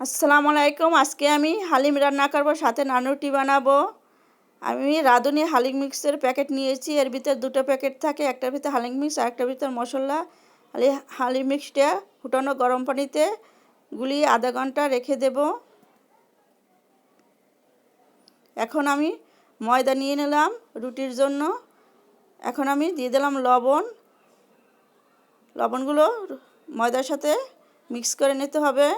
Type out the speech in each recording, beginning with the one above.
আসসালামু আলাইকুম। আজকে আমি হালিম রান্না করব, সাথে নান রুটি বানাবো। আমি রাঁধুনি হালিম মিক্সের প্যাকেট নিয়েছি। এর ভিতর দুটো প্যাকেট থাকে, একটার ভিতর হালিম মিক্স আর একটার ভিতর মশলা। হালিম মিক্সটা ফুটানো গরম পানিতে গুলিয়ে আধা ঘন্টা রেখে দেব। এখন আমি ময়দা নিয়ে নিলাম রুটির জন্য। এখন আমি দিয়ে দিলাম লবণ। লবণগুলো ময়দার সাথে মিক্স করে নিতে হবে।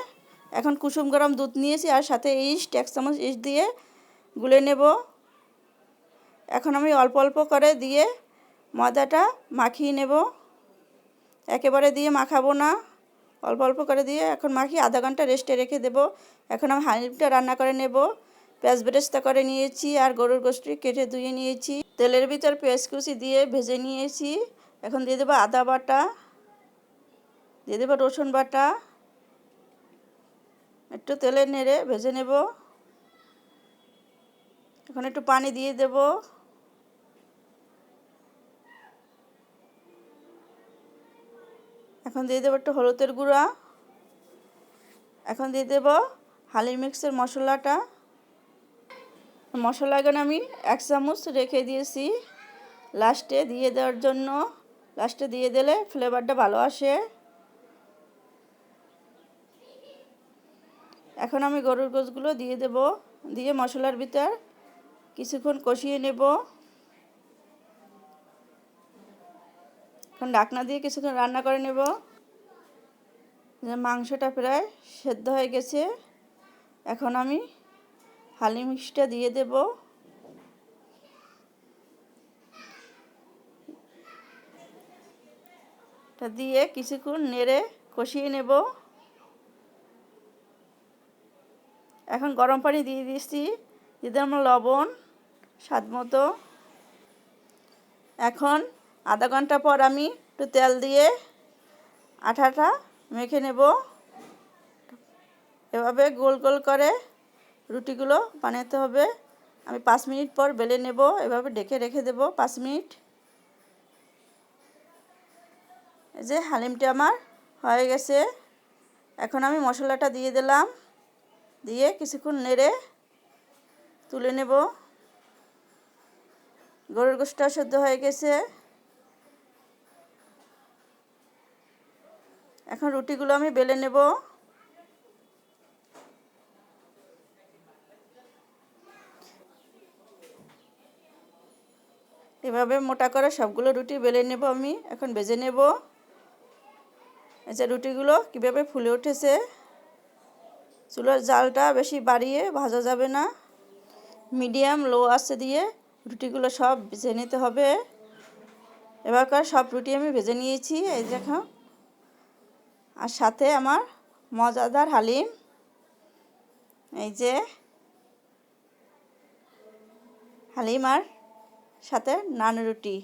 এখন কুসুম গরম দুধ নিয়েছি আর সাথে ইস্ট, 1 চামচ ইস্ট দিয়ে গুলে নেব। এখন আমি অল্প অল্প করে দিয়ে ময়দাটা মাখিয়ে নেব। একেবারে দিয়ে মাখাবো না, অল্প অল্প করে দিয়ে এখন মাখিয়ে আধা ঘন্টা রেস্টে রেখে দেব। এখন আমি হালিমটা রান্না করে নেব। পেঁয়াজ বেরেস্তা করে নিয়েছি আর গরুর গোশটি কেটে ধুয়ে নিয়েছি। তেলের ভিতর পেঁয়াজ কুচি দিয়ে ভেজে নিয়েছি। এখন দিয়ে দেবো আদা বাটা, দিয়ে দেবো রসুন বাটা। একটু তেলে নেড়ে ভেজে নেব। এখন একটু পানি দিয়ে দেব। এখন দিয়ে দেবো একটু হলুদের গুঁড়া। এখন দিয়ে দেব হালিম মিক্সের মশলাটা। মশলাগুলো আমি 1 চামচ রেখে দিয়েছি লাস্টে দিয়ে দেওয়ার জন্য। লাস্টে দিয়ে দিলে ফ্লেভারটা ভালো আসে। এখন আমি গরুর গোশগুলো দিয়ে দেব, দিয়ে মশলার ভিতর কিছুক্ষণ কষিয়ে নেব। এখন ঢাকনা দিয়ে কিছুক্ষণ রান্না করে নেব। মাংসটা প্রায় সেদ্ধ হয়ে গেছে। এখন আমি হালিম মিক্সটা দিয়ে দেব। এটা দিয়ে কিছুক্ষণ নেড়ে কষিয়ে নেব। এখন গরম পানি দিয়ে দিয়েছি, দিয়ে দিলাম লবণ স্বাদ মতো। এখন আধা ঘন্টা পর আমি একটু তেল দিয়ে আঠাটা মেখে নেব। এভাবে গোল গোল করে রুটিগুলো বানাতে হবে। আমি 5 মিনিট পর বেলে নেব। এভাবে ঢেকে রেখে দেব 5 মিনিট। এই যে হালিমটা আমার হয়ে গেছে। এখন আমি মশলাটা দিয়ে দিলাম, দিয়ে কিছুক্ষণ নেড়ে তুলে নেব। গরুর গোশটা সেদ্ধ হয়ে গেছে। এখন রুটিগুলো আমি বেলে নেব। এভাবে মোটা করে সবগুলো রুটি বেলে নেব আমি। এখন ভেজে নেব। এই যে রুটিগুলো কীভাবে ফুলে উঠেছে। চুলার জালটা বেশি বাড়িয়ে ভাজা যাবে না, মিডিয়াম লো আঁচে দিয়ে রুটিগুলো সব ভেজে নিতে হবে। এবারকার সব রুটি আমি ভেজে নিয়েছি, এই দেখো। আর সাথে আমার মজাদার হালিম, এই যে হালিম আর সাথে নান রুটি।